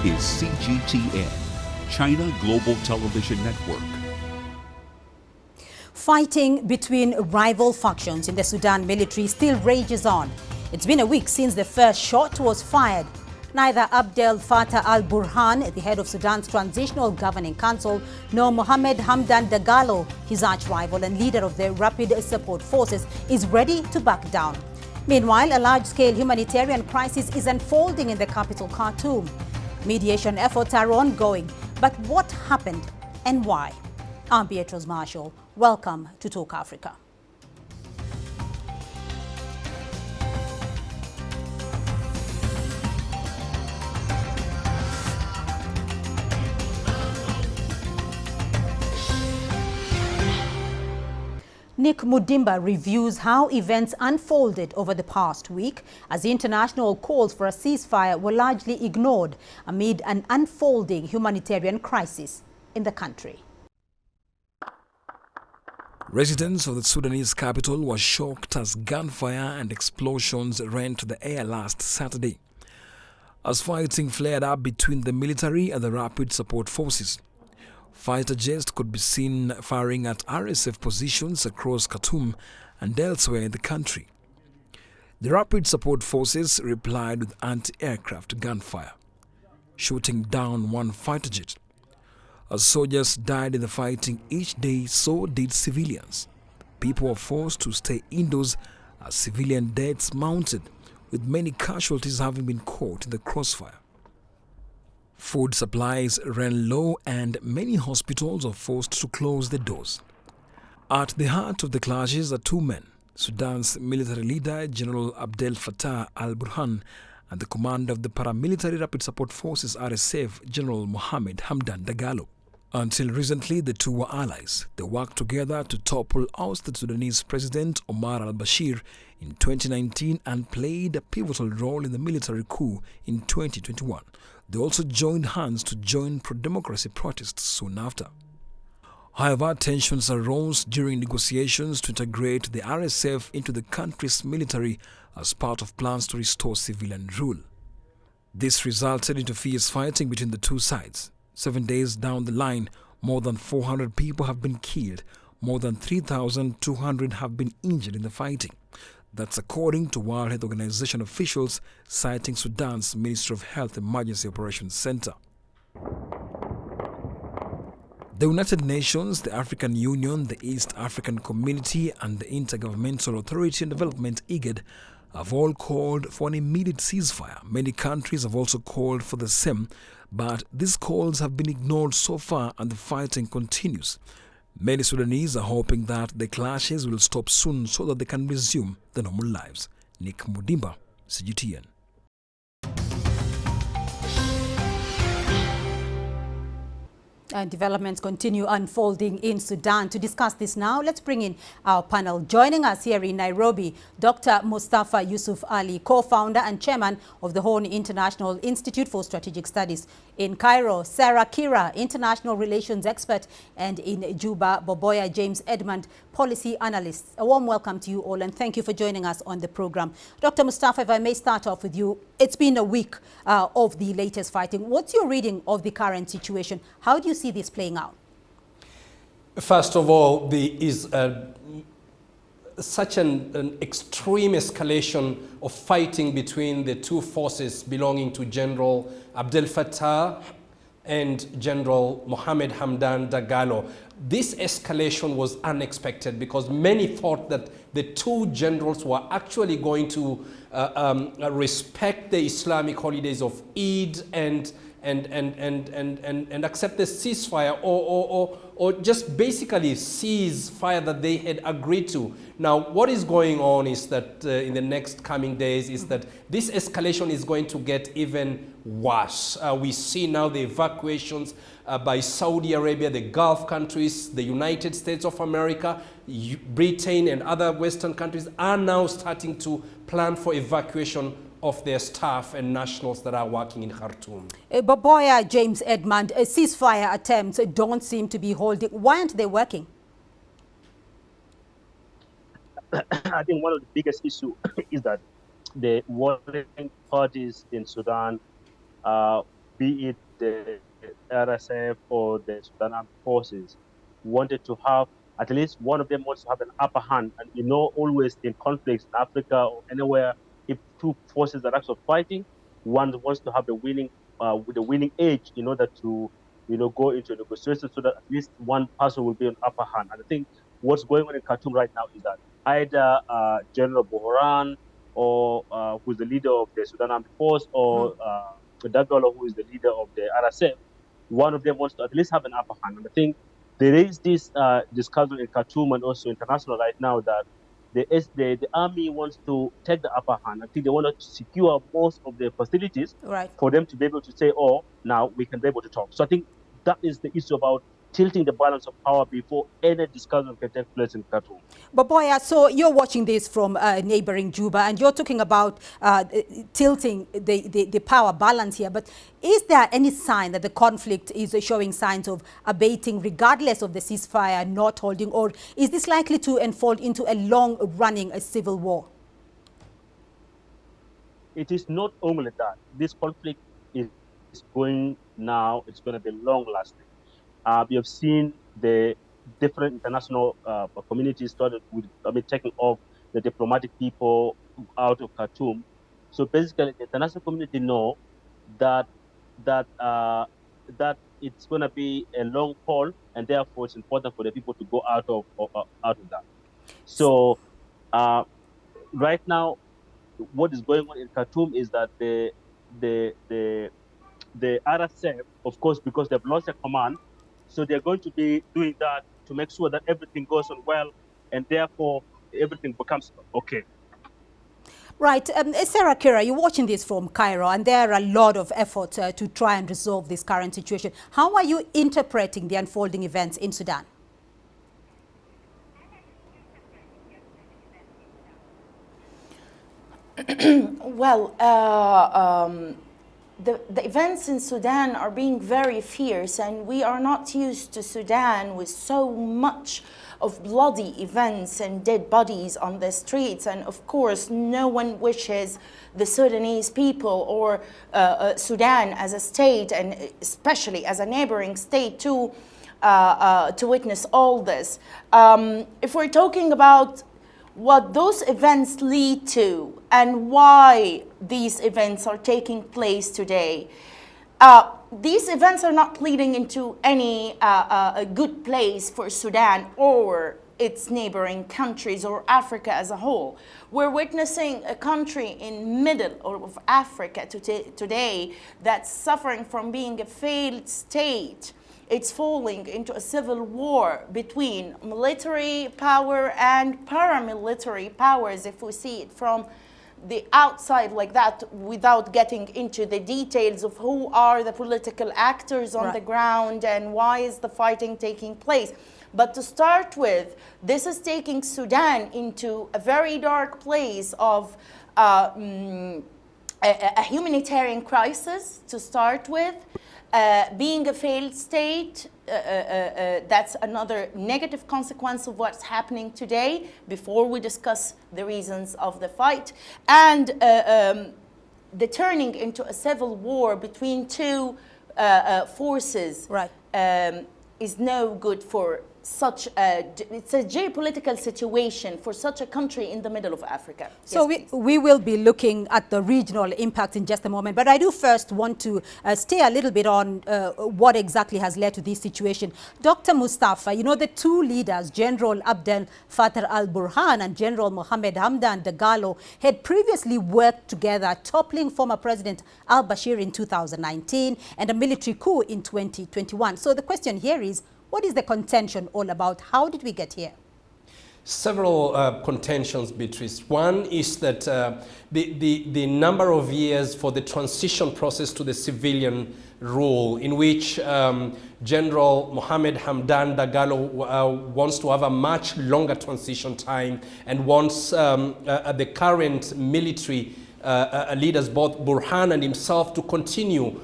is CGTN, China Global Television Network. Fighting between rival factions in the Sudan military still rages on. It's been a week since the first shot was fired. Neither Abdel Fattah al-Burhan, the head of Sudan's Transitional Governing Council, nor Mohamed Hamdan Dagalo, his arch-rival and leader of the Rapid Support Forces, is ready to back down. Meanwhile, a large-scale humanitarian crisis is unfolding in the capital, Khartoum. Mediation efforts are ongoing. But what happened and why? I'm Beatrice Marshall. Welcome to Talk Africa. Nick Mudimba reviews how events unfolded over the past week as international calls for a ceasefire were largely ignored amid an unfolding humanitarian crisis in the country. Residents of the Sudanese capital were shocked as gunfire and explosions rent the air last Saturday, as fighting flared up between the military and the Rapid Support Forces. Fighter jets could be seen firing at RSF positions across Khartoum and elsewhere in the country. The Rapid Support Forces replied with anti-aircraft gunfire, shooting down one fighter jet. As soldiers died in the fighting each day, so did civilians. People were forced to stay indoors as civilian deaths mounted, with many casualties having been caught in the crossfire. Food supplies ran low and many hospitals were forced to close their doors. At the heart of the clashes are two men, Sudan's military leader, General Abdel Fattah al-Burhan, and the commander of the paramilitary Rapid Support Forces RSF, General Mohamed Hamdan Dagalo. Until recently, the two were allies. They worked together to topple ousted Sudanese President Omar al-Bashir in 2019 and played a pivotal role in the military coup in 2021. They also joined hands to join pro-democracy protests soon after. However, tensions arose during negotiations to integrate the RSF into the country's military as part of plans to restore civilian rule. This resulted into fierce fighting between the two sides. 7 days down the line, more than 400 people have been killed, more than 3,200 have been injured in the fighting. That's according to World Health Organization officials, citing Sudan's Ministry of Health Emergency Operations Center. The United Nations, the African Union, the East African Community, and the Intergovernmental Authority on Development, IGAD, have all called for an immediate ceasefire. Many countries have also called for the same, but these calls have been ignored so far and the fighting continues. Many Sudanese are hoping that the clashes will stop soon so that they can resume their normal lives. Nick Mudimba, CGTN. And developments continue unfolding in Sudan. To discuss this now, let's bring in our panel. Joining us here in Nairobi, Dr. Mustafa Yusuf Ali, co-founder and chairman of the Horn International Institute for Strategic Studies. In Cairo, Sarah Kira, international relations expert, and in Juba, Boboya James Edmund, policy analyst. A warm welcome to you all and thank you for joining us on the program. Dr. Mustafa, if I may start off with you, it's been a week of the latest fighting. What's your reading of the current situation? How do you see this playing out? First of all, there is such an extreme escalation of fighting between the two forces belonging to General Abdel Fattah and General Mohamed Hamdan Dagalo. This escalation was unexpected because many thought that the two generals were actually going to respect the Islamic holidays of Eid and accept the ceasefire or just basically cease fire that they had agreed to. Now, what is going on is that in the next coming days is that this escalation is going to get even worse. We see now the evacuations by Saudi Arabia, the Gulf countries, the United States of America, Britain and other Western countries are now starting to plan for evacuation of their staff and nationals that are working in Khartoum. Boboya James Edmund, ceasefire attempts don't seem to be holding. Why aren't they working? I think one of the biggest issues is that the warring parties in Sudan be it the RSF or the Sudan Armed Forces, wanted to have at least one of them wants to have an upper hand. And always in conflicts in Africa or anywhere, if two forces are actually fighting, one wants to have the winning with the winning edge in order to go into a negotiation so that at least one person will be on upper hand. And I think what's going on in Khartoum right now is that either General Burhan or who's the leader of the Sudan Armed Force or Dagalo, who is the leader of the RSF, one of them wants to at least have an upper hand. And I think there is this discussion in Khartoum and also international right now that the army wants to take the upper hand. I think they want to secure most of the facilities for them to be able to say, oh, now we can be able to talk. So I think that is the issue about tilting the balance of power before any discussion can take place in Khartoum. But Boya, so you're watching this from neighboring Juba, and you're talking about tilting the power balance here. But is there any sign that the conflict is showing signs of abating regardless of the ceasefire not holding, or is this likely to unfold into a long-running civil war? It is not only that. This conflict is going now, it's going to be long-lasting. We have seen the different international communities started with, taking off the diplomatic people out of Khartoum. So basically, the international community know that it's going to be a long haul, and therefore it's important for the people to go out of that. So right now, what is going on in Khartoum is that the RSF, of course, because they've lost their command, so they're going to be doing that to make sure that everything goes on well, and therefore everything becomes okay. Right. Sarah Kira, you're watching this from Cairo, and there are a lot of efforts to try and resolve this current situation. How are you interpreting the unfolding events in Sudan? Well, the events in Sudan are being very fierce, and we are not used to Sudan with so much of bloody events and dead bodies on the streets. And of course, no one wishes the Sudanese people or Sudan as a state, and especially as a neighboring state, to witness all this. If we're talking about what those events lead to and why these events are taking place today, these events are not leading into any a good place for Sudan or its neighboring countries or Africa as a whole. We're witnessing a country in middle of Africa today that's suffering from being a failed state. It's falling into a civil war between military power and paramilitary powers, if we see it from the outside like that, without getting into the details of who are the political actors on the ground and why is the fighting taking place. But to start with, this is taking Sudan into a very dark place of a humanitarian crisis to start with. Being a failed state, that's another negative consequence of what's happening today, before we discuss the reasons of the fight. And the turning into a civil war between two forces is no good for such it's a geopolitical situation for such a country in the middle of Africa. So yes, we will be looking at the regional impact in just a moment, but I do first want to stay a little bit on what exactly has led to this situation. Dr. Mustafa, you know, the two leaders, General Abdel Fattah al-Burhan and General Mohamed Hamdan Dagalo, had previously worked together, toppling former President al-Bashir in 2019 and a military coup in 2021. So the question here is, what is the contention all about? How did we get here? Several contentions, Beatrice. One is that the number of years for the transition process to the civilian rule, in which General Mohamed Hamdan Dagalo wants to have a much longer transition time and wants the current military leaders, both Burhan and himself, to continue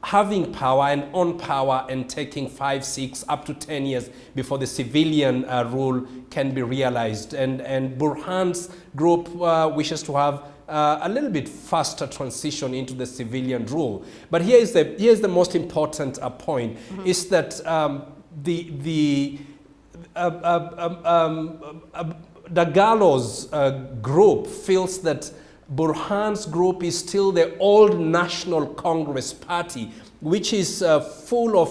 having power and on power and taking 5, 6, up to 10 years before the civilian rule can be realized. And Burhan's group wishes to have a little bit faster transition into the civilian rule. But here's the most important point, is that Dagalo's group feels that Burhan's group is still the old National Congress Party, which is full of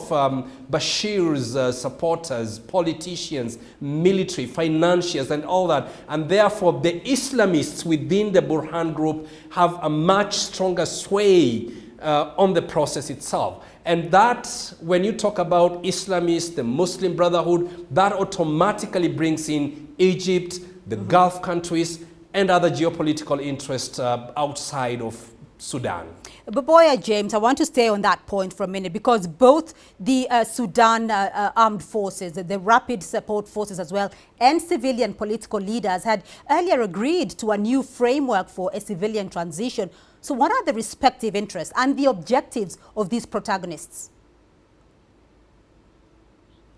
Bashir's supporters, politicians, military, financiers, and all that. And therefore, the Islamists within the Burhan group have a much stronger sway on the process itself. And that, when you talk about Islamists, the Muslim Brotherhood, that automatically brings in Egypt, the Gulf countries, and other geopolitical interests outside of Sudan. But Boya James, I want to stay on that point for a minute, because both the Sudan armed forces, the rapid support forces as well, and civilian political leaders had earlier agreed to a new framework for a civilian transition. So what are the respective interests and the objectives of these protagonists?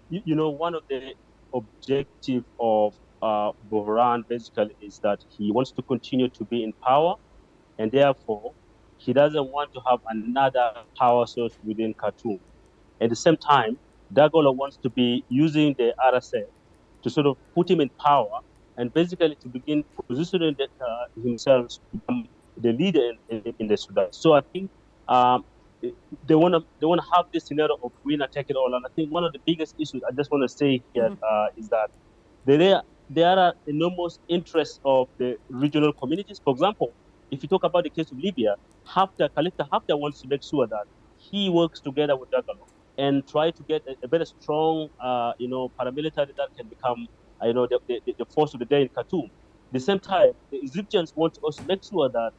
You know, one of the objectives of Burhan basically is that he wants to continue to be in power, and therefore he doesn't want to have another power source within Khartoum. At the same time, Dagalo wants to be using the RSF to sort of put him in power and basically to begin positioning himself to become the leader in the Sudan. So I think they want to have this scenario of winner take it all. And I think one of the biggest issues I just want to say here is that there are enormous interests of the regional communities. For example, if you talk about the case of Libya, Khalifa Haftar wants to make sure that he works together with Dagalo and try to get a very strong, paramilitary that can become, the force of the day in Khartoum. At the same time, the Egyptians want to also make sure that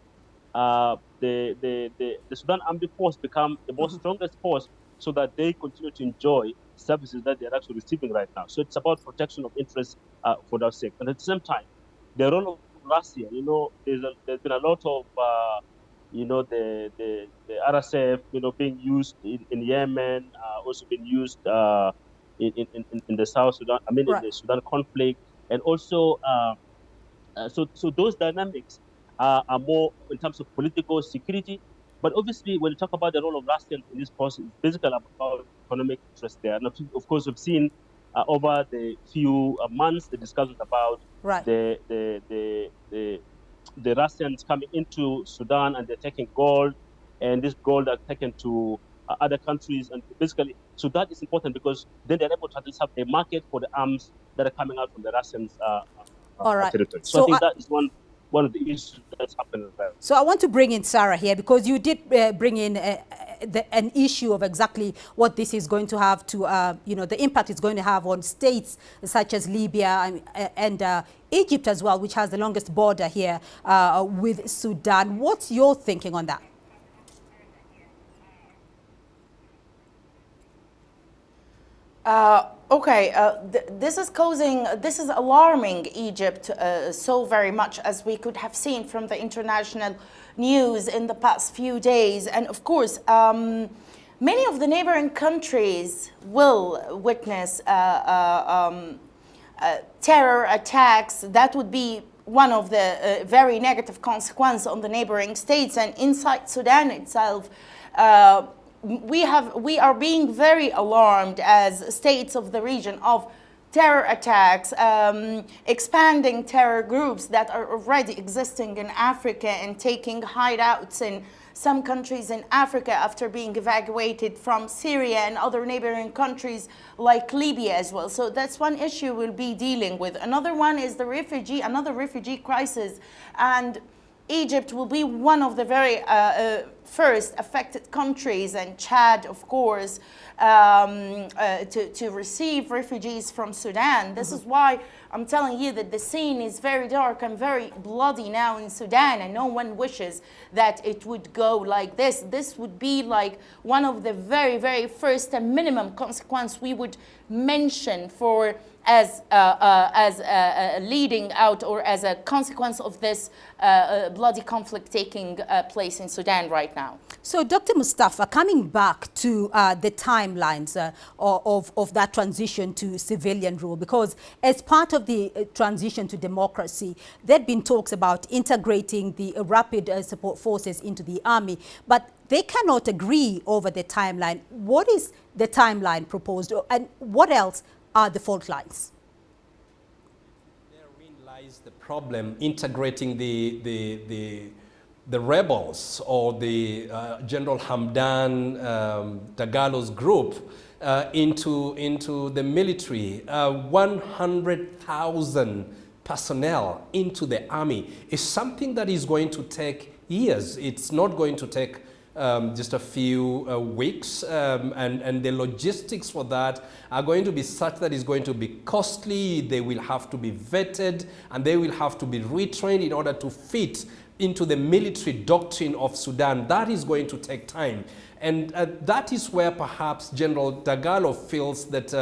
the Sudan Armed Force become the most strongest force, so that they continue to enjoy services that they're actually receiving right now. So it's about protection of interests for that sake. And at the same time, the role of Russia, there's been a lot of, the RSF, being used in Yemen, also being used in the South Sudan, in the Sudan conflict. And also, so those dynamics are more in terms of political security. But obviously, when you talk about the role of Russia in this process, it's basically about economic interest there. And of course, we've seen over the few months the discussions about the Russians coming into Sudan, and they're taking gold, and this gold are taken to other countries, and basically, so that is important because then they're able to at least have a market for the arms that are coming out from the Russians' territory. So I think that is one of the issues that's happening there. So I want to bring in Sarah here, because you did bring in an issue of exactly what this is going to have to, the impact it's going to have on states such as Libya and Egypt as well, which has the longest border here with Sudan. What's your thinking on that? This is alarming Egypt so very much, as we could have seen from the international news in the past few days. And of course, many of the neighboring countries will witness terror attacks. That would be one of the very negative consequences on the neighboring states. And inside Sudan itself, we are being very alarmed as states of the region of terror attacks, expanding terror groups that are already existing in Africa and taking hideouts in some countries in Africa after being evacuated from Syria and other neighboring countries like Libya as well. So that's one issue we'll be dealing with. Another one is another refugee crisis, and Egypt will be one of the very first affected countries, and Chad, of course, to receive refugees from Sudan. This is why I'm telling you that the scene is very dark and very bloody now in Sudan, and no one wishes that it would go like this. This would be like one of the very, very first and minimum consequence we would mention for as leading out or as a consequence of this bloody conflict taking place in Sudan right now. So, Dr. Mustafa, coming back to the timelines of that transition to civilian rule, because as part of the transition to democracy, there had been talks about integrating the rapid support forces into the army, but they cannot agree over the timeline. What is the timeline proposed, and what else are the fault lines? Therein lies the problem, integrating the rebels or the General Hamdan Dagalo's group into the military. 100,000 personnel into the army is something that is going to take years. It's not going to take just a few weeks, and the logistics for that are going to be such that it's going to be costly. They will have to be vetted, and they will have to be retrained in order to fit into the military doctrine of Sudan. That is going to take time. And that is where perhaps General Dagalo feels that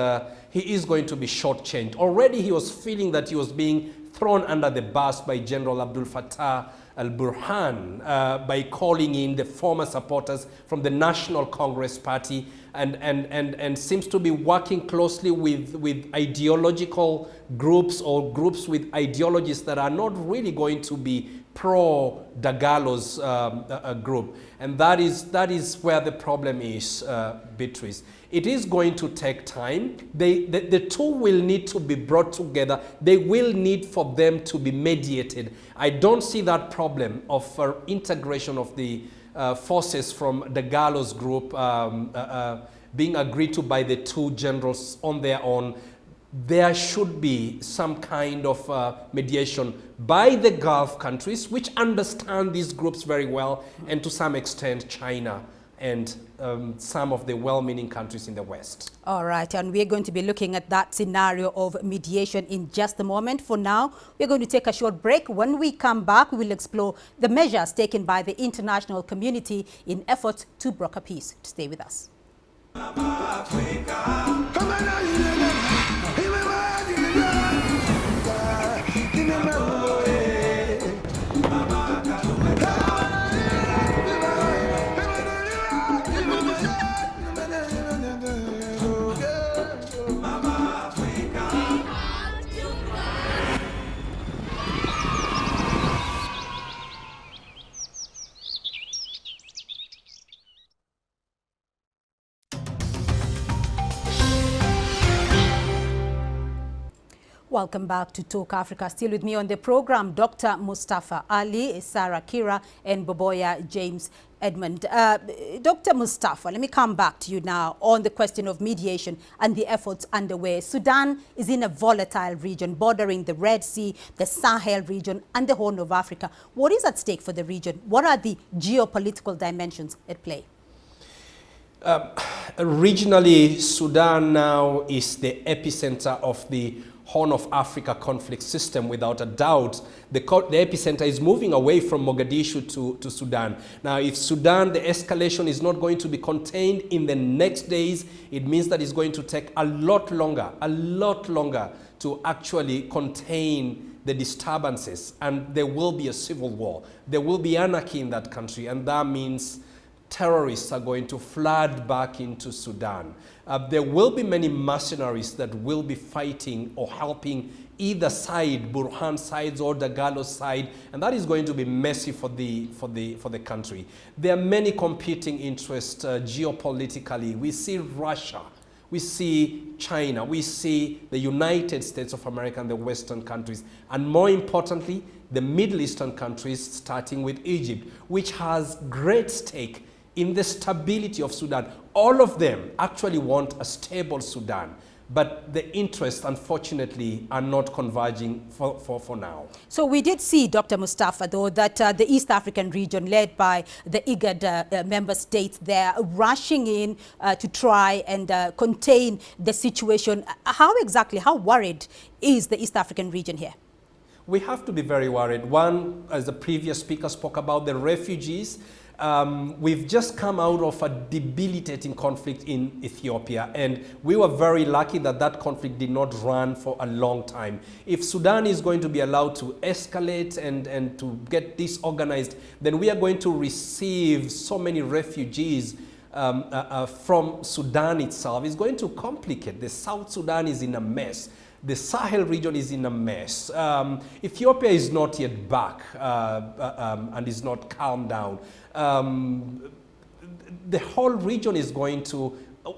he is going to be shortchanged. Already he was feeling that he was being thrown under the bus by General Abdel Fattah al-Burhan by calling in the former supporters from the National Congress Party and seems to be working closely with ideological groups or groups with ideologies that are not really going to be pro-Dagalo's group. And that is where the problem is, Beatrice. It is going to take time. The two will need to be brought together. They will need for them to be mediated. I don't see that problem of integration of the forces from Dagalo's group being agreed to by the two generals on their own. There should be some kind of mediation by the Gulf countries, which understand these groups very well, and to some extent China and some of the well-meaning countries in the West. All right, and we're going to be looking at that scenario of mediation in just a moment. For now, we're going to take a short break. When we come back, we will explore the measures taken by the international community in efforts to broker peace. Stay with us. Welcome back to Talk Africa. Still with me on the program, Dr. Mustafa Ali, Sarah Kira, and Boboya James Edmund. Dr. Mustafa, let me come back to you now on the question of mediation and the efforts underway. Sudan is in a volatile region bordering the Red Sea, the Sahel region, and the Horn of Africa. What is at stake for the region? What are the geopolitical dimensions at play? Regionally, Sudan now is the epicenter of the Horn of Africa conflict system, without a doubt. The epicenter is moving away from Mogadishu to Sudan. Now, if Sudan, the escalation is not going to be contained in the next days, it means that it's going to take a lot longer to actually contain the disturbances, and there will be a civil war. There will be anarchy in that country, and that means terrorists are going to flood back into Sudan. There will be many mercenaries that will be fighting or helping either side, Burhan sides or Dagalo side, and that is going to be messy for the country. There are many competing interests geopolitically. We see Russia, we see China, we see the United States of America and the Western countries, and more importantly, the Middle Eastern countries, starting with Egypt, which has great stake in the stability of Sudan. All of them actually want a stable Sudan, but the interests, unfortunately, are not converging for now. So we did see, Dr. Mustafa, though, that the East African region, led by the IGAD member states, they're rushing in to try and contain the situation. How worried is the East African region here? We have to be very worried. One, as the previous speaker spoke about, the refugees. We've just come out of a debilitating conflict in Ethiopia, and we were very lucky that that conflict did not run for a long time. If Sudan is going to be allowed to escalate and to get disorganized, then we are going to receive so many refugees from Sudan itself. It's going to complicate. The South Sudan is in a mess. The Sahel region is in a mess. Ethiopia is not yet back and is not calmed down. The whole region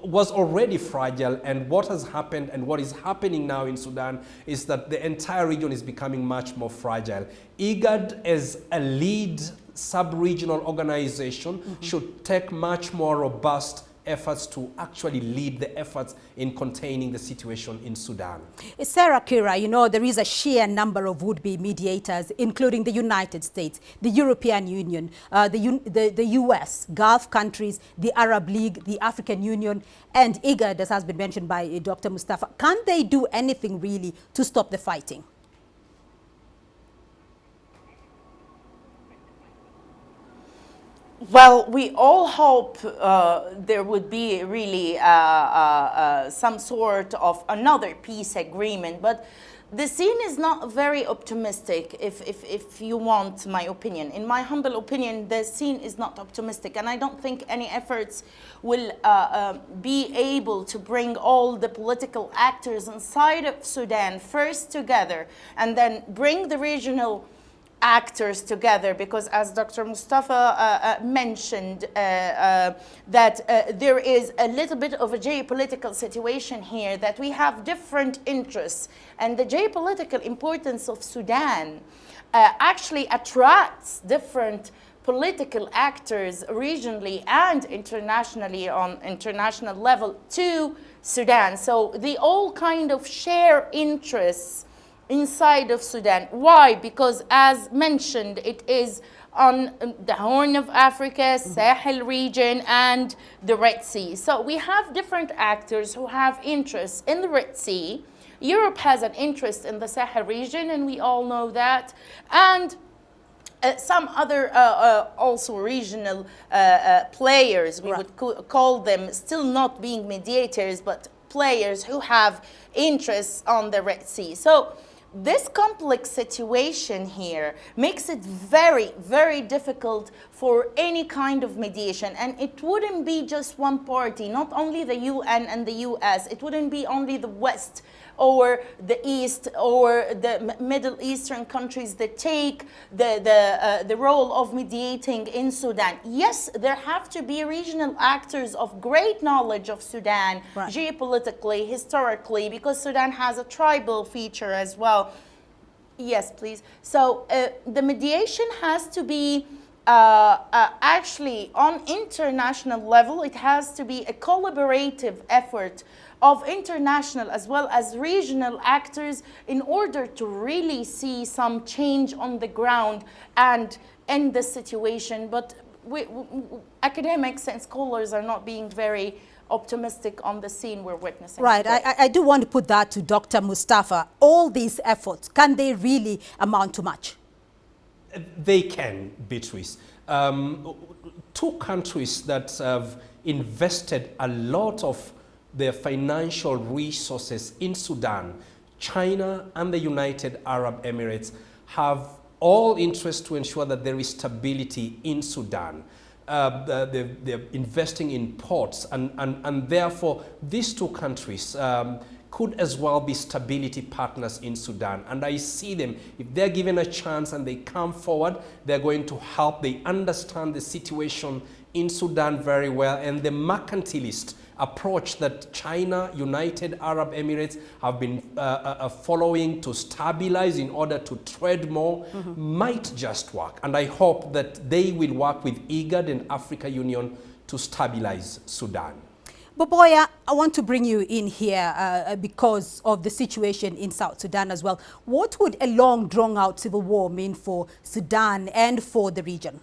was already fragile, and what has happened and what is happening now in Sudan is that the entire region is becoming much more fragile. IGAD, as a lead sub-regional organization, should take much more robust efforts to actually lead the efforts in containing the situation in Sudan. Sarah Kira, you know, there is a sheer number of would-be mediators, including the United States, the European Union, the US, Gulf countries, the Arab League, the African Union, and IGAD, as has been mentioned by Dr. Mustafa. Can't they do anything really to stop the fighting? Well, we all hope there would be really some sort of another peace agreement, but the scene is not very optimistic, if you want my opinion. In my humble opinion, the scene is not optimistic, and I don't think any efforts will be able to bring all the political actors inside of Sudan first together and then bring the regional actors together, because as Dr. Mustafa mentioned, that there is a little bit of a geopolitical situation here, that we have different interests, and the geopolitical importance of Sudan actually attracts different political actors regionally and internationally on international level to Sudan. So they all kind of share interests inside of Sudan. Why? Because as mentioned, it is on the Horn of Africa, Sahel region, and the Red Sea. So we have different actors who have interests in the Red Sea. Europe has an interest in the Sahel region, and we all know that. And some other also regional players, we would call them, still not being mediators, but players who have interests on the Red Sea. So this complex situation here makes it very, very difficult for any kind of mediation. And it wouldn't be just one party, not only the UN and the US. It wouldn't be only the West or the East or the Middle Eastern countries that take the role of mediating in Sudan. Yes, there have to be regional actors of great knowledge of Sudan, geopolitically, historically, because Sudan has a tribal feature as well. Yes, please. So the mediation has to be actually on international level. It has to be a collaborative effort of international as well as regional actors in order to really see some change on the ground and end the situation. But academics and scholars are not being very optimistic on the scene we're witnessing. Right. I do want to put that to Dr. Mustafa. All these efforts, can they really amount to much? They can, Beatrice. Two countries that have invested a lot of their financial resources in Sudan, China and the United Arab Emirates, have all interest to ensure that there is stability in Sudan. They're investing in ports, and therefore these two countries could as well be stability partners in Sudan. And I see them, if they're given a chance and they come forward, they're going to help. They understand the situation in Sudan very well, and the mercantilist approach that China, United Arab Emirates have been following to stabilize in order to trade more might just work. And I hope that they will work with IGAD and Africa Union to stabilize Sudan. Boboya, I want to bring you in here because of the situation in South Sudan as well. What would a long, drawn-out civil war mean for Sudan and for the region?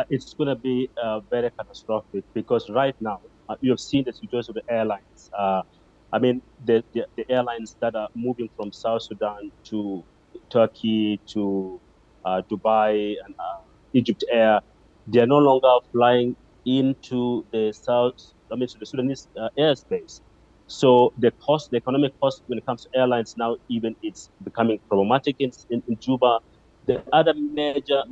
It's going to be very catastrophic, because right now you have seen the situation of the airlines. I mean, the airlines that are moving from South Sudan to Turkey, to Dubai and Egypt Air, they are no longer flying into the to the Sudanese airspace. So the economic cost when it comes to airlines now, even it's becoming problematic in Juba. The other major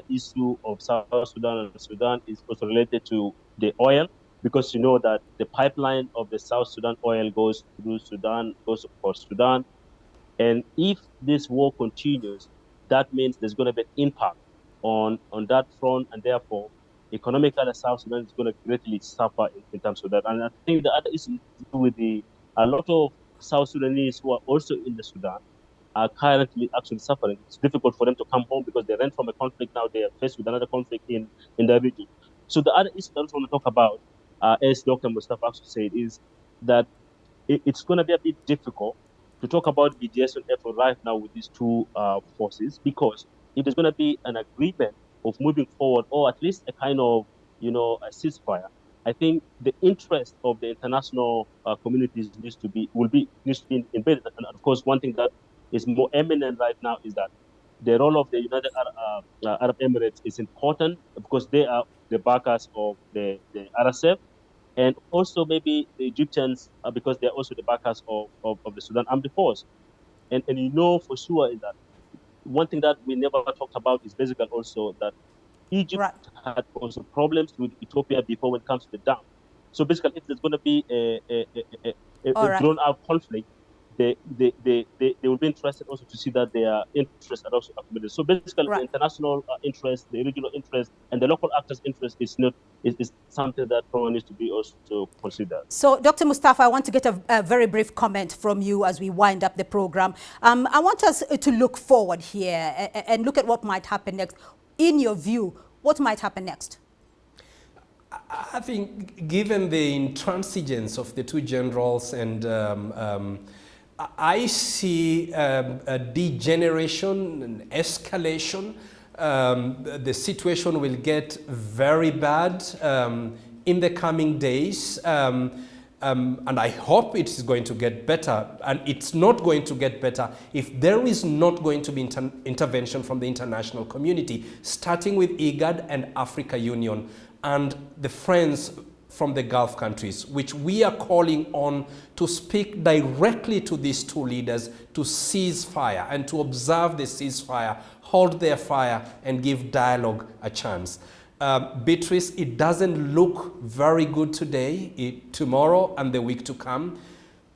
issue of South Sudan and Sudan is also related to the oil, because you know that the pipeline of the South Sudan oil goes through Sudan, goes across Sudan, and if this war continues, that means there's going to be an impact on that front, and therefore, economically, South Sudan is going to greatly suffer in terms of that. And I think the other issue is to do with a lot of South Sudanese who are also in the Sudan are currently actually suffering. It's difficult for them to come home because they ran from a conflict. Now they are faced with another conflict in the region. So the other issue I also want to talk about, as Dr. Mustafa also said, is that it's going to be a bit difficult to talk about mediation effort right now with these two forces, because if there's going to be an agreement of moving forward, or at least a kind of, a ceasefire, I think the interest of the international communities needs to be embedded. And of course, one thing that is more eminent right now is that the role of the United Arab Emirates is important, because they are the backers of the RSF, and also maybe the Egyptians, because they're also the backers of the Sudan Armed Force. And you know for sure is that one thing that we never talked about is basically also that Egypt had also problems with Ethiopia before when it comes to the dam. So basically, if there's going to be a drawn-out conflict, they will be interested also to see that their interests are also accommodated. So basically, the international interest, the regional interest, and the local actors' interest is something that probably needs to be also considered. So, Dr. Mustafa, I want to get a very brief comment from you as we wind up the program. I want us to look forward here and look at what might happen next. In your view, what might happen next? I think, given the intransigence of the two generals, and I see a degeneration, an escalation. The situation will get very bad in the coming days. And I hope it's going to get better. And it's not going to get better if there is not going to be intervention from the international community, starting with IGAD and Africa Union and the friends from the Gulf countries, which we are calling on to speak directly to these two leaders to cease fire and to observe the ceasefire, hold their fire, and give dialogue a chance. Beatrice, it doesn't look very good today, tomorrow and the week to come,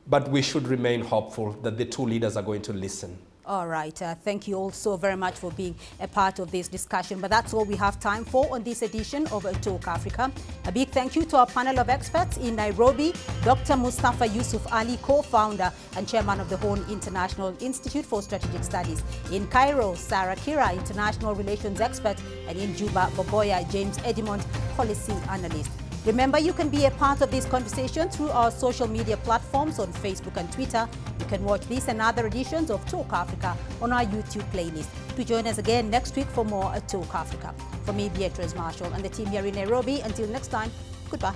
but we should remain hopeful that the two leaders are going to listen. All right. Thank you all so very much for being a part of this discussion. But that's all we have time for on this edition of Talk Africa. A big thank you to our panel of experts in Nairobi, Dr. Mustafa Yusuf Ali, co-founder and chairman of the Horn International Institute for Strategic Studies. In Cairo, Sarah Kira, international relations expert, and in Juba, Boboya James Edmond, policy analyst. Remember, you can be a part of this conversation through our social media platforms on Facebook and Twitter. You can watch this and other editions of Talk Africa on our YouTube playlist. To join us again next week for more Talk Africa. From me, Beatrice Marshall, and the team here in Nairobi. Until next time, goodbye.